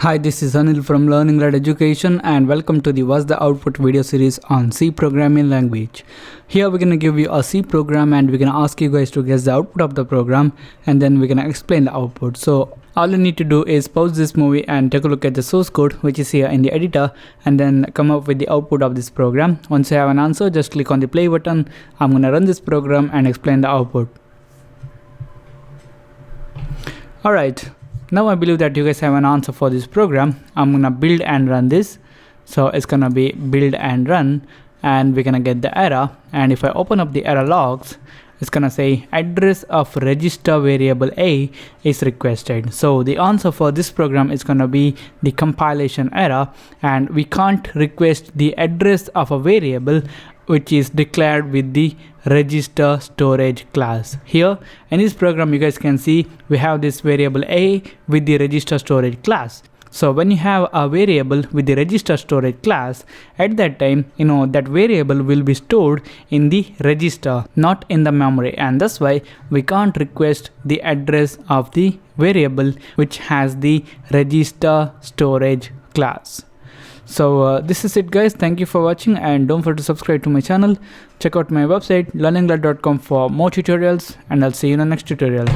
Hi, this is Anil from Learning Led Education and welcome to the What's the Output video series on C Programming language. Here we're going to give you a C program and we're going to ask you guys to guess the output of the program and then we're going to explain the output. So all you need to do is pause this movie and take a look at the source code which is here in the editor and then come up with the output of this program. Once you have an answer, just click on the play button. I'm going to run this program and explain the output. Alright. Now I believe that you guys have an answer for this program. I'm gonna build and run this. So it's gonna be build and run and we're gonna get the error. And if I open up the error logs, it's gonna say address of register variable A is requested. So the answer for this program is gonna be the compilation error, and we can't request the address of a variable which is declared with the register storage class. Here in this program you guys can see we have this variable A with the register storage class. So when you have a variable with the register storage class, at that time that variable will be stored in the register, not in the memory, and that's why we can't request the address of the variable which has the register storage class. So this is it guys, thank you for watching and don't forget to subscribe to my channel. Check out my website learningled.com for more tutorials and I'll see you in the next tutorial.